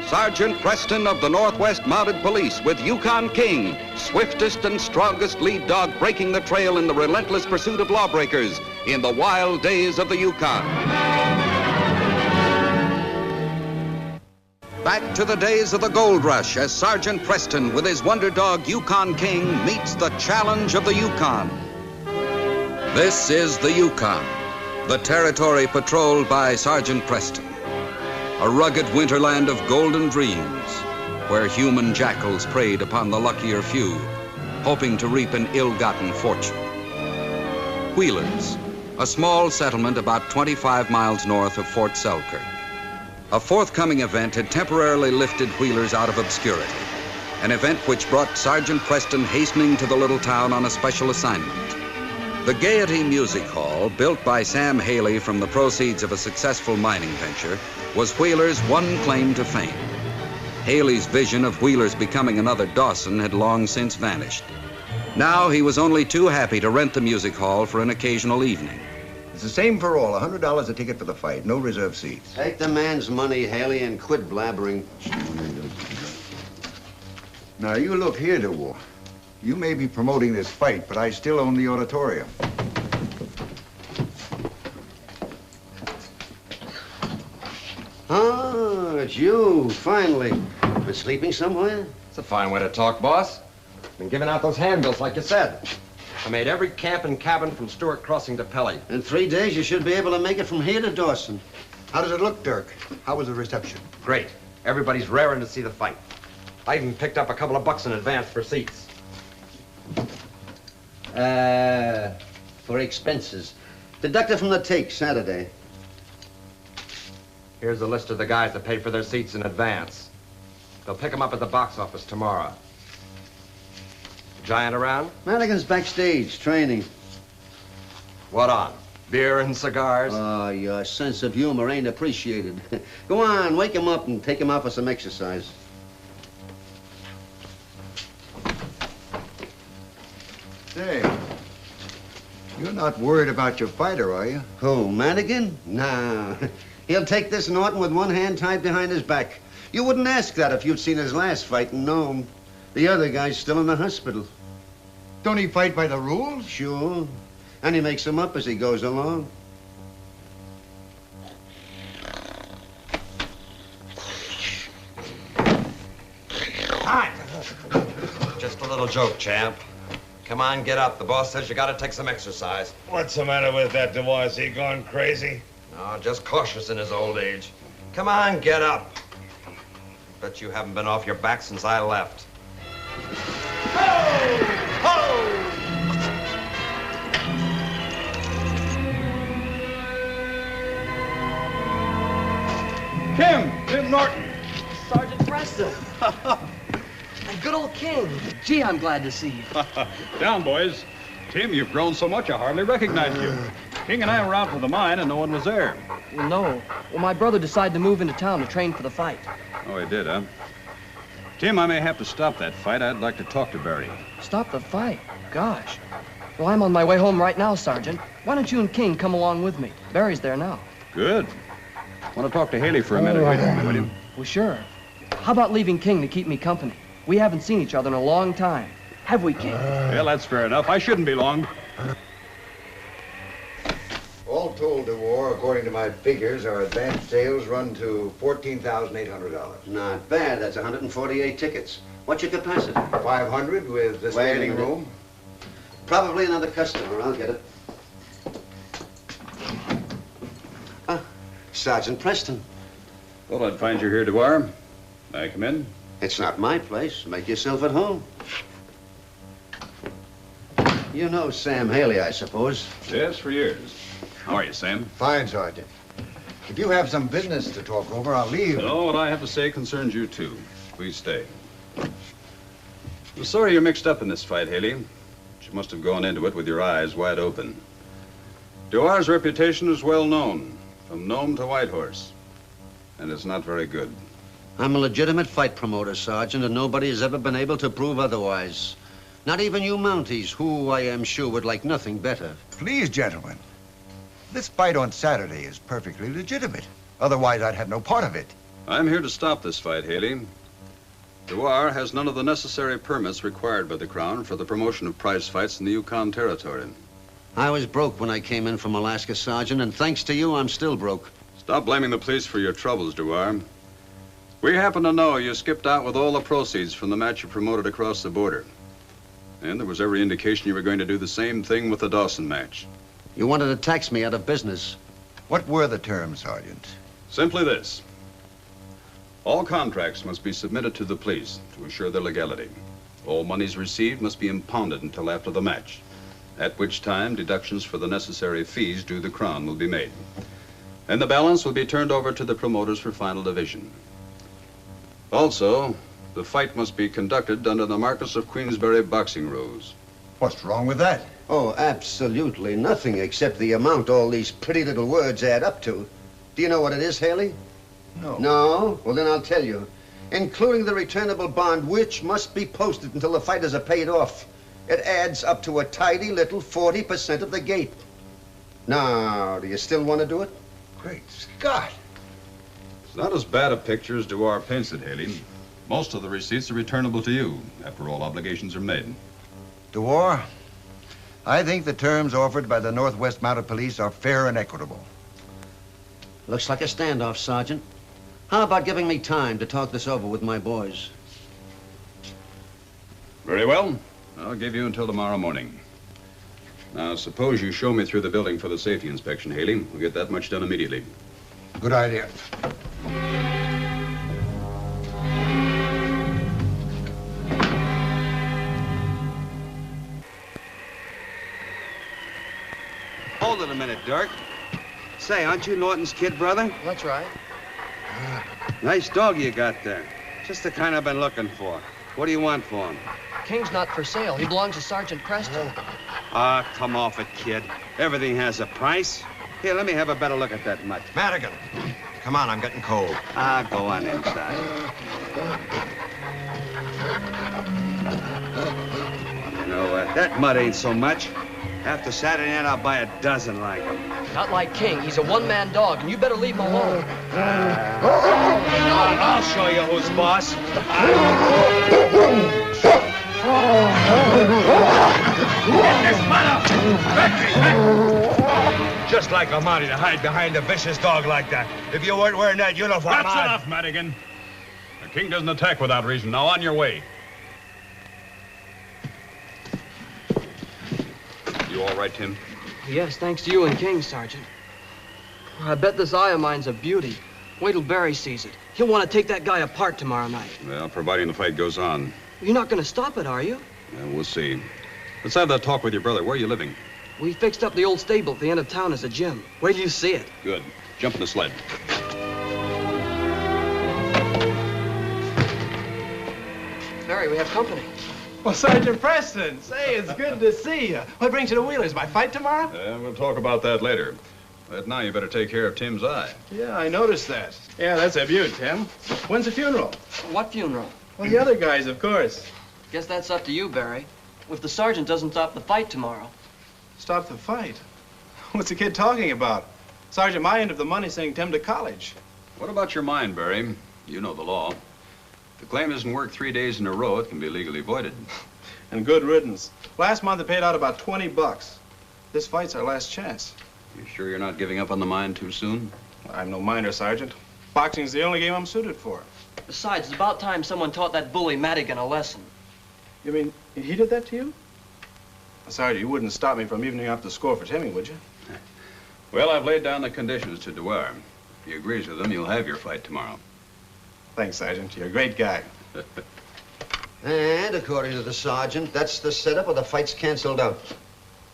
Sergeant Preston of the Northwest Mounted Police with Yukon King, swiftest and strongest lead dog breaking the trail in the relentless pursuit of lawbreakers in the wild days of the Yukon. Back to the days of the gold rush as Sergeant Preston with his wonder dog Yukon King meets the challenge of the Yukon. This is the Yukon, the territory patrolled by Sergeant Preston. A rugged winterland of golden dreams, where human jackals preyed upon the luckier few, hoping to reap an ill-gotten fortune. Wheelers, a small settlement about 25 miles north of Fort Selkirk. A forthcoming event had temporarily lifted Wheelers out of obscurity, an event which brought Sergeant Preston hastening to the little town on a special assignment. The Gaiety Music Hall, built by Sam Haley from the proceeds of a successful mining venture, was Wheeler's one claim to fame. Haley's vision of Wheeler's becoming another Dawson had long since vanished. Now he was only too happy to rent the music hall for an occasional evening. It's the same for all, $100 a ticket for the fight, no reserved seats. Take the man's money, Haley, and quit blabbering. Now, you look here, DeWar. You may be promoting this fight, but I still own the auditorium. Oh, it's you, finally. Been sleeping somewhere? It's a fine way to talk, boss. Been giving out those handbills like you said. I made every camp and cabin from Stewart Crossing to Pelly. In 3 days, you should be able to make it from here to Dawson. How does it look, Dirk? How was the reception? Great. Everybody's raring to see the fight. I even picked up a couple of bucks in advance for seats. For expenses. Deducted from the take, Saturday. Here's a list of the guys that paid for their seats in advance. They'll pick them up at the box office tomorrow. Giant around? Madigan's backstage, training. What on? Beer and cigars? Oh, your sense of humor ain't appreciated. Go on, wake him up and take him out for some exercise. Say, you're not worried about your fighter, are you? Who, Madigan? Nah. He'll take this Norton with one hand tied behind his back. You wouldn't ask that if you'd seen his last fight and known. The other guy's still in the hospital. Don't he fight by the rules? Sure. And he makes them up as he goes along. Hi. Just a little joke, champ. Come on, get up. The boss says you gotta take some exercise. What's the matter with that, DeWar? Is he gone crazy? No, just cautious in his old age. Come on, get up. Bet you haven't been off your back since I left. Ho! Ho! Tim Norton. Sergeant Preston. And good old King. Gee, I'm glad to see you. Down, boys. Tim, you've grown so much I hardly recognize you. King and I were out for the mine and no one was there. Well, no. Well, my brother decided to move into town to train for the fight. Oh, he did, huh? Tim, I may have to stop that fight. I'd like to talk to Barry. Stop the fight? Gosh. Well, I'm on my way home right now, Sergeant. Why don't you and King come along with me? Barry's there now. Good. Want to talk to Haley for a minute, will you? Well, sure. How about leaving King to keep me company? We haven't seen each other in a long time. Have we, King? Well, that's fair enough. I shouldn't be long. All told, DeWar, according to my figures, our advance sales run to $14,800. Not bad. That's 148 tickets. What's your capacity? 500 with the Wait a standing minute. room. Probably another customer. I'll get it. Sergeant Preston. Thought I'd find you here, DeWar. May I come in? It's not my place. Make yourself at home. You know Sam Haley, I suppose. Yes, for years. How are you, Sam? Fine, Sergeant. If you have some business to talk over, I'll leave. No, what I have to say concerns you, too. Please stay. I'm sorry you're mixed up in this fight, Haley. But you must have gone into it with your eyes wide open. DeWar's reputation is well known, from Nome to Whitehorse. And it's not very good. I'm a legitimate fight promoter, Sergeant, and nobody has ever been able to prove otherwise. Not even you Mounties, who I am sure would like nothing better. Please, gentlemen. This fight on Saturday is perfectly legitimate. Otherwise, I'd have no part of it. I'm here to stop this fight, Haley. Dewar has none of the necessary permits required by the Crown for the promotion of prize fights in the Yukon Territory. I was broke when I came in from Alaska, Sergeant, and thanks to you, I'm still broke. Stop blaming the police for your troubles, Dewar. We happen to know you skipped out with all the proceeds from the match you promoted across the border. And there was every indication you were going to do the same thing with the Dawson match. You wanted to tax me out of business. What were the terms, Sergeant? Simply this. All contracts must be submitted to the police to assure their legality. All monies received must be impounded until after the match, at which time deductions for the necessary fees due the Crown will be made. And the balance will be turned over to the promoters for final division. Also, the fight must be conducted under the Marquess of Quensberry boxing rules. What's wrong with that? Oh, absolutely nothing except the amount all these pretty little words add up to. Do you know what it is, Haley? No. No? Well, then I'll tell you. Including the returnable bond, which must be posted until the fighters are paid off. It adds up to a tidy little 40% of the gate. Now, do you still want to do it? Great Scott. It's not as bad a picture as Dewar paints it, Haley. Most of the receipts are returnable to you after all obligations are made. Dewar, I think the terms offered by the Northwest Mounted Police are fair and equitable. Looks like a standoff, Sergeant. How about giving me time to talk this over with my boys? Very well. I'll give you until tomorrow morning. Now, suppose you show me through the building for the safety inspection, Haley. We'll get that much done immediately. Good idea. Hold it a minute, Dirk. Say, aren't you Norton's kid brother? That's right. Nice dog you got there. Just the kind I've been looking for. What do you want for him? King's not for sale. He belongs to Sergeant Preston. Ah, come off it, kid. Everything has a price. Here, let me have a better look at that mutt. Madigan, come on, I'm getting cold. Ah, go on inside. You know, that mutt ain't so much. After Saturday night, I'll buy a dozen like him. Not like King. He's a one-man dog, and you better leave him alone. I'll show you who's boss. Get this mutt up! Just like a Mountie to hide behind a vicious dog like that. If you weren't wearing that uniform, That's enough, Madigan. The King doesn't attack without reason. Now, on your way. You all right, Tim? Yes, thanks to you and King, Sergeant. I bet this eye of mine's a beauty. Wait till Barry sees it. He'll want to take that guy apart tomorrow night. Well, providing the fight goes on. You're not going to stop it, are you? Yeah, we'll see. Let's have that talk with your brother. Where are you living? We fixed up the old stable at the end of town as a gym. Wait till you see it. Good. Jump in the sled. Barry, we have company. Well, Sergeant Preston, say, it's good to see you. What brings you to Wheeler's? My fight tomorrow? We'll talk about that later. But now you better take care of Tim's eye. Yeah, I noticed that. Yeah, that's a beaut, Tim. When's the funeral? What funeral? Well, the other guys, of course. Guess that's up to you, Barry. If the sergeant doesn't stop the fight tomorrow. Stop the fight? What's the kid talking about? Sergeant, my end of the money sending Tim to college. What about your mind, Barry? You know the law. If the claim isn't worked 3 days in a row, it can be legally voided. And good riddance. Last month they paid out about 20 bucks. This fight's our last chance. You sure you're not giving up on the mine too soon? I'm no miner, Sergeant. Boxing's the only game I'm suited for. Besides, it's about time someone taught that bully Madigan a lesson. You mean he did that to you? Sergeant, you wouldn't stop me from evening up the score for Timmy, would you? Well, I've laid down the conditions to Dewar. If he agrees with them, you'll have your fight tomorrow. Thanks, Sergeant. You're a great guy. And according to the sergeant, that's the setup or the fight's canceled out.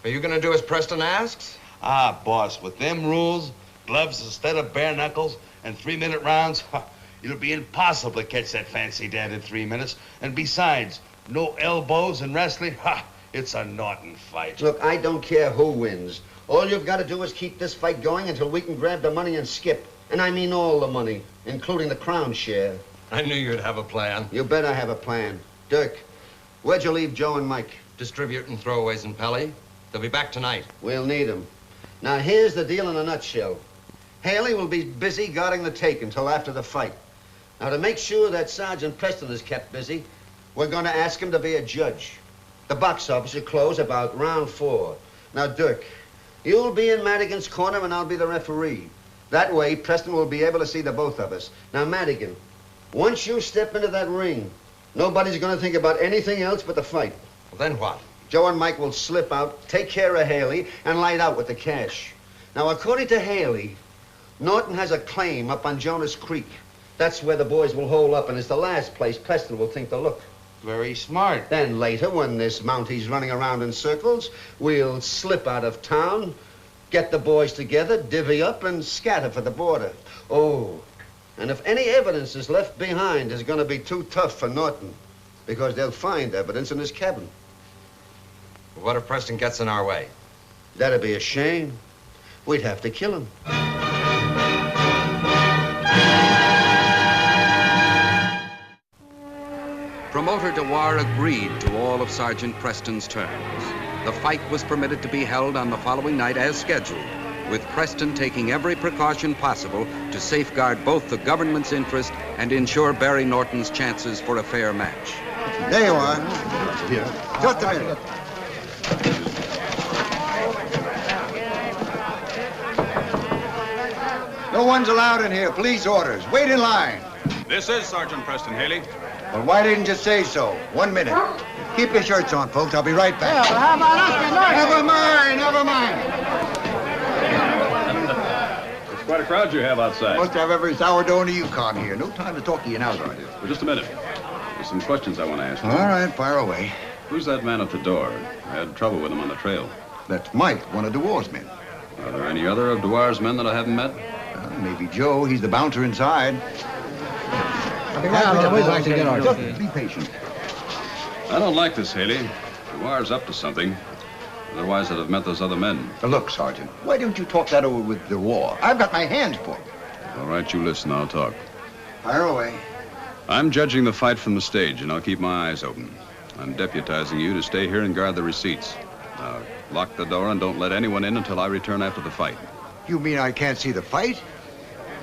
Are you gonna do as Preston asks? Ah, boss, with them rules, gloves instead of bare knuckles, and 3-minute rounds, it'll be impossible to catch that Fancy Dan in 3 minutes. And besides, no elbows in wrestling, it's a Norton fight. Look, I don't care who wins. All you've got to do is keep this fight going until we can grab the money and skip. And I mean all the money, including the Crown share. I knew you'd have a plan. You better have a plan. Dirk, where'd you leave Joe and Mike? distributing throwaways in Pelly. They'll be back tonight. We'll need them. Now, here's the deal in a nutshell. Haley will be busy guarding the take until after the fight. Now, to make sure that Sergeant Preston is kept busy, we're going to ask him to be a judge. The box office will close about round 4. Now, Dirk, you'll be in Madigan's corner and I'll be the referee. That way, Preston will be able to see the both of us. Now, Madigan, once you step into that ring, nobody's going to think about anything else but the fight. Well, then what? Joe and Mike will slip out, take care of Haley, and light out with the cash. Now, according to Haley, Norton has a claim up on Jonas Creek. That's where the boys will hole up, and it's the last place Preston will think to look. Very smart. Then later, when this Mountie's running around in circles, we'll slip out of town, get the boys together, divvy up, and scatter for the border. Oh, and if any evidence is left behind, it's going to be too tough for Norton, because they'll find evidence in his cabin. What if Preston gets in our way? That'd be a shame. We'd have to kill him. Promoter Dewar agreed to all of Sergeant Preston's terms. The fight was permitted to be held on the following night as scheduled, with Preston taking every precaution possible to safeguard both the government's interest and ensure Barry Norton's chances for a fair match. There you are. Here. Just a minute. No one's allowed in here. Police orders. Wait in line. This is Sergeant Preston Haley. Well, why didn't you say so? 1 minute. Keep your shirts on, folks. I'll be right back. Yeah, how about us? Never mind, never mind. It's quite a crowd you have outside. Must have every sourdough in the Yukon here. No time to talk to you now, Sergeant. Well, just a minute. There's some questions I want to ask you. All right, fire away. Who's that man at the door? I had trouble with him on the trail. That's Mike, one of Dewar's men. Are there any other of Dewar's men that I haven't met? Maybe Joe. He's the bouncer inside. We'd like to get our... Just be patient. I don't like this, Haley. Dewar's up to something. Otherwise, I'd have met those other men. Look, Sergeant, why don't you talk that over with Dewar? I've got my hands full. All right, you listen. I'll talk. Fire away. I'm judging the fight from the stage, and I'll keep my eyes open. I'm deputizing you to stay here and guard the receipts. Now, lock the door and don't let anyone in until I return after the fight. You mean I can't see the fight?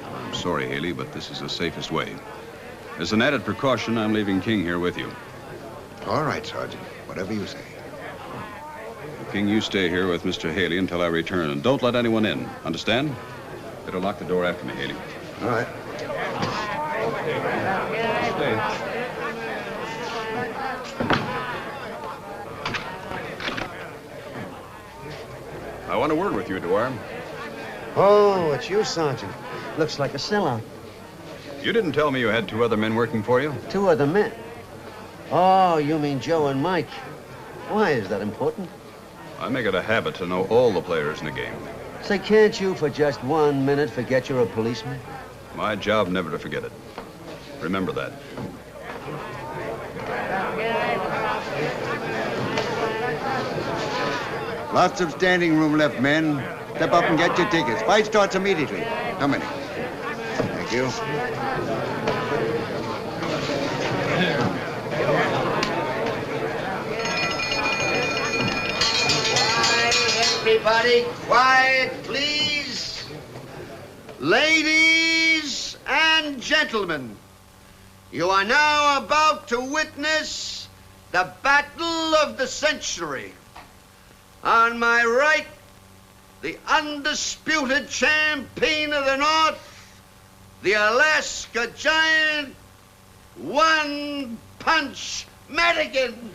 I'm sorry, Haley, but this is the safest way. As an added precaution, I'm leaving King here with you. All right, Sergeant. Whatever you say. King, you stay here with Mr. Haley until I return, and don't let anyone in. Understand? Better lock the door after me, Haley. All right. I want a word with you, Dewar. Oh, it's you, Sergeant. Looks like a sellout. You didn't tell me you had 2 other men working for you. 2 other men? Oh, you mean Joe and Mike. Why is that important? I make it a habit to know all the players in the game. Say, can't you for just 1 minute forget you're a policeman? My job never to forget it. Remember that. Lots of standing room left, men. Step up and get your tickets. Fight starts immediately. How many? Thank you. Everybody, quiet, please. Ladies and gentlemen, you are now about to witness the battle of the century. On my right, the undisputed champion of the North, the Alaska Giant, One Punch Madigan.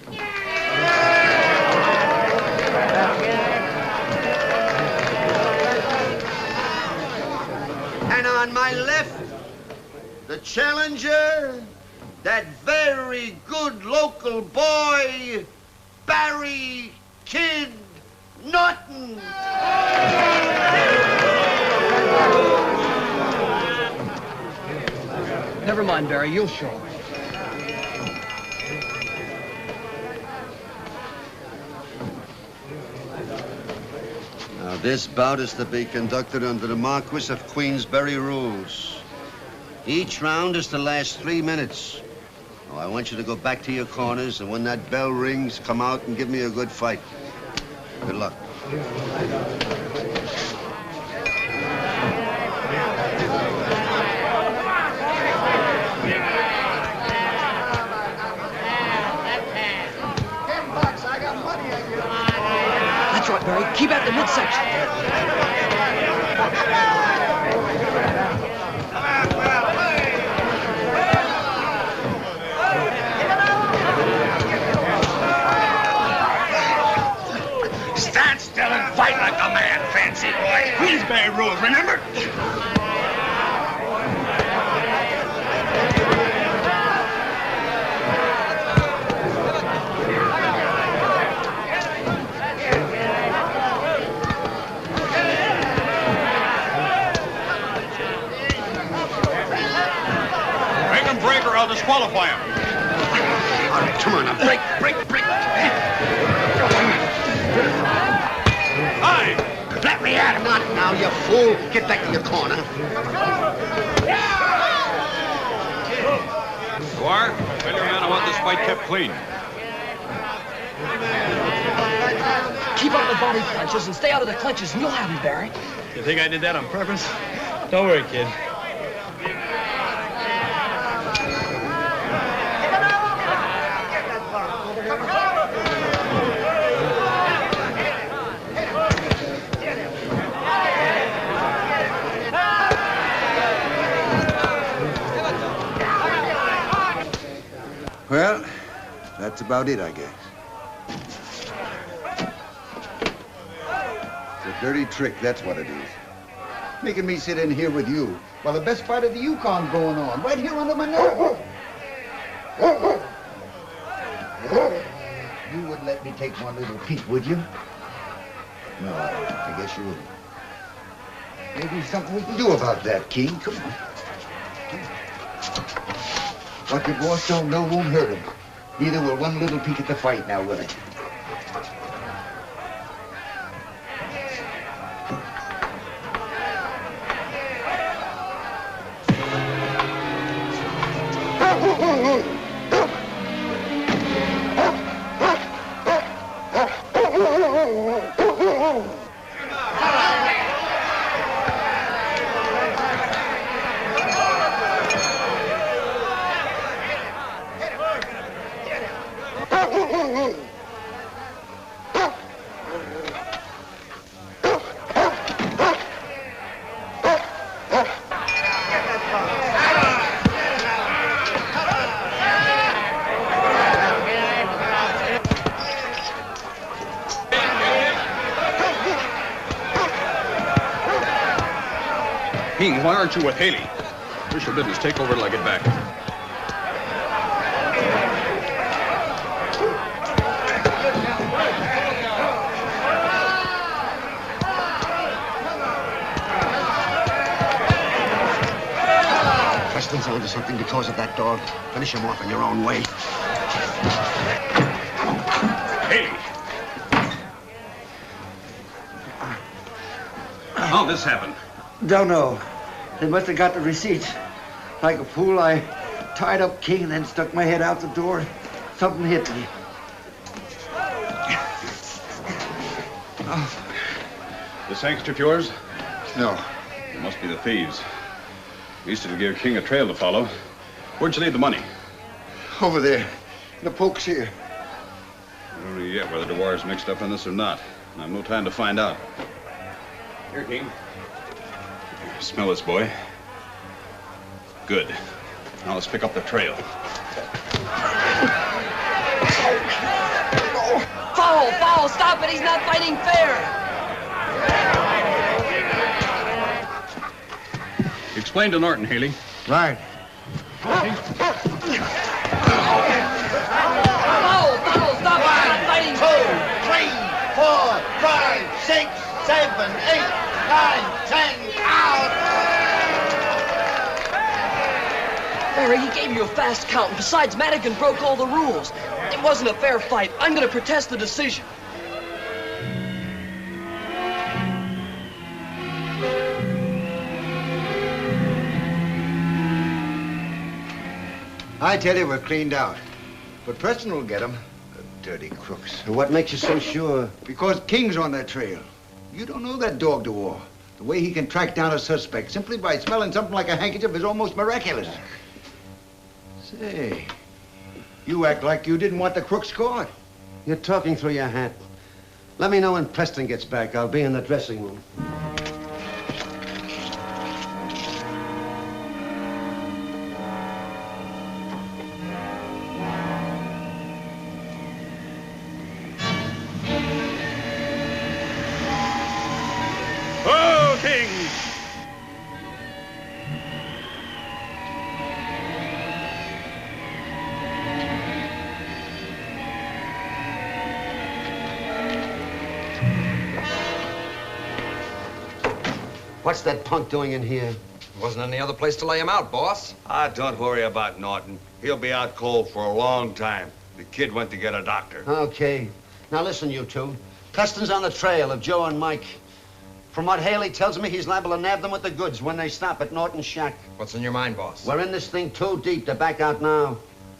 And on my left, the challenger, that very good local boy, Barry Kid Norton. Never mind, Barry. You'll show me. Now, this bout is to be conducted under the Marquess of Quensberry rules. Each round is to last 3 minutes. Oh, I want you to go back to your corners, and when that bell rings, come out and give me a good fight. Good luck. That's right, Barry. Keep at the midsection. Stand still and fight like a man, fancy boy. Queensberry rules, remember? Make him break or I'll disqualify him. All right, come on now. Break. Aye! Let me at him. Not now, you fool. Get back to your corner. Dwyer, tell your man I want this fight kept clean. Keep up the body punches and stay out of the clinches, and you'll have him, Barry. You think I did that on purpose? Don't worry, kid. Well, that's about it, I guess. It's a dirty trick, that's what it is. Making me sit in here with you while the best fight of the Yukon going on, right here under my nose. You wouldn't let me take one little peek, would you? No, I guess you wouldn't. Maybe something we can do about that, King. Come on. What your boss don't know won't hurt him. Neither will one little peek at the fight, now will it? King, why aren't you with Haley? Official business. Take over till I get back. Preston's onto something because of that dog. Finish him off in your own way. Haley! How'd this happen? Don't know. They must have got the receipts. Like a fool, I tied up King and then stuck my head out the door. Something hit me. This handkerchief yours? No. It must be the thieves. At least it'll give King a trail to follow. Where'd you leave the money? Over there. The poke's here. I don't know yet whether Dwyer's mixed up in this or not. And I've no time to find out. Here, King. Smell this, boy. Good. Now let's pick up the trail. Foul! Stop it! He's not fighting fair! Explain to Norton, Haley. Right. Foul! Stop it! He's not fighting fair! 2, 3, 4, 5, 6, 7, 8, 9, 10, out! Barry, he gave you a fast count, and besides, Madigan broke all the rules. It wasn't a fair fight. I'm gonna protest the decision. I tell you, we're cleaned out. But Preston will get them. The dirty crooks. What makes you so sure? Because King's on their trail. You don't know that dog, DeWar. The way he can track down a suspect simply by smelling something like a handkerchief is almost miraculous. Say, you act like you didn't want the crooks caught. You're talking through your hat. Let me know when Preston gets back. I'll be in the dressing room. Oh, King! What's that punk doing in here? Wasn't any other place to lay him out, boss. Don't worry about Norton. He'll be out cold for a long time. The kid went to get a doctor. Okay. Now listen, you two. Preston's on the trail of Joe and Mike. From what Haley tells me, he's liable to nab them with the goods when they stop at Norton's shack. What's in your mind, boss? We're in this thing too deep to back out now.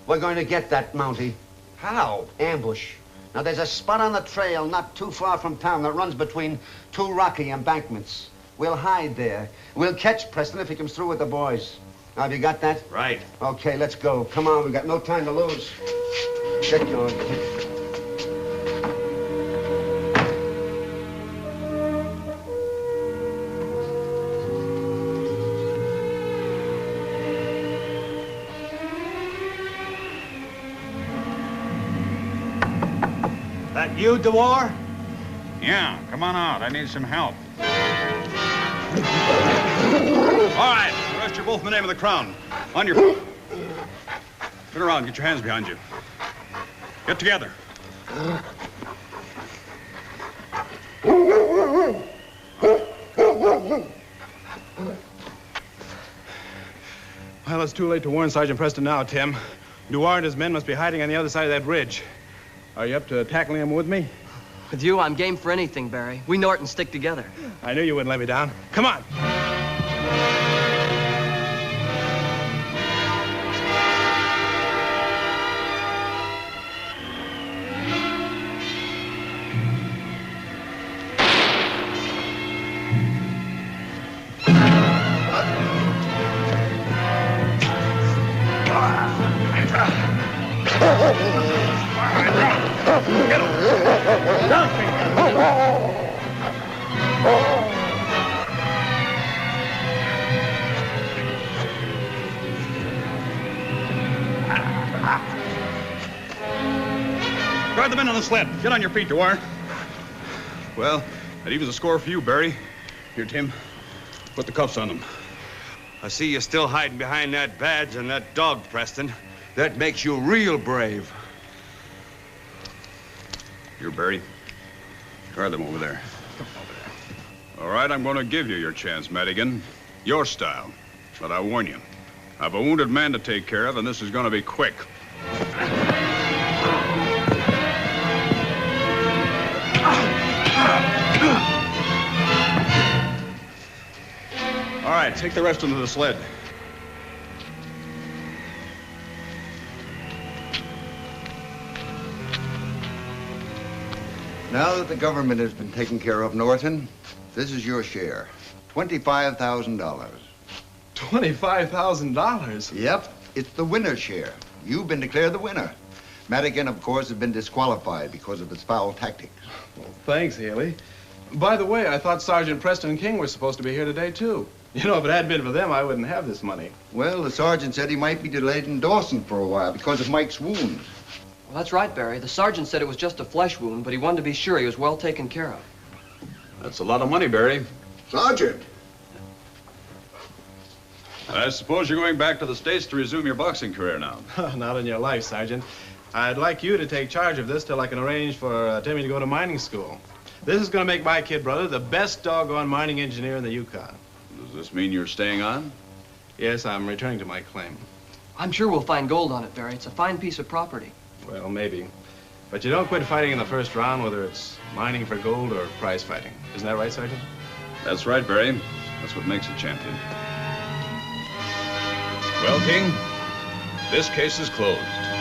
We're going to get that Mountie. How? Ambush. Now, there's a spot on the trail not too far from town that runs between two rocky embankments. We'll hide there. We'll catch Preston if he comes through with the boys. Now, have you got that? Right. Okay, let's go. Come on, we've got no time to lose. Get going. That you, DeWar? Yeah, come on out. I need some help. All right, arrest you both in the name of the Crown. On your feet. Turn around, get your hands behind you. Get together. Well, it's too late to warn Sergeant Preston now, Tim. DeWar and his men must be hiding on the other side of that ridge. Are you up to tackling him with me? With you, I'm game for anything, Barry. We Norton stick together. I knew you wouldn't let me down. Come on. Guard the men on the sled. Get on your feet, DeWar. Well, that evens a score for you, Barry. Here, Tim. Put the cuffs on them. I see you still hiding behind that badge and that dog, Preston. That makes you real brave. Here, Barry. Guard them over there. All right, I'm going to give you your chance, Madigan. Your style. But I warn you, I've a wounded man to take care of, and this is going to be quick. All right, take the rest into the sled. Now that the government has been taken care of, Norton, this is your share. $25,000. $25,000? Yep, it's the winner's share. You've been declared the winner. Madigan, of course, has been disqualified because of his foul tactics. Well, thanks, Haley. By the way, I thought Sergeant Preston and King were supposed to be here today, too. You know, if it hadn't been for them, I wouldn't have this money. Well, the sergeant said he might be delayed in Dawson for a while because of Mike's wounds. Well, that's right, Barry. The sergeant said it was just a flesh wound, but he wanted to be sure he was well taken care of. That's a lot of money, Barry. Sergeant! I suppose you're going back to the States to resume your boxing career now. Not in your life, Sergeant. I'd like you to take charge of this till I can arrange for Timmy to go to mining school. This is going to make my kid brother the best doggone mining engineer in the Yukon. Does this mean you're staying on? Yes, I'm returning to my claim. I'm sure we'll find gold on it, Barry. It's a fine piece of property. Well, maybe. But you don't quit fighting in the first round, whether it's mining for gold or prize fighting. Isn't that right, Sergeant? That's right, Barry. That's what makes a champion. Well, King, This case is closed.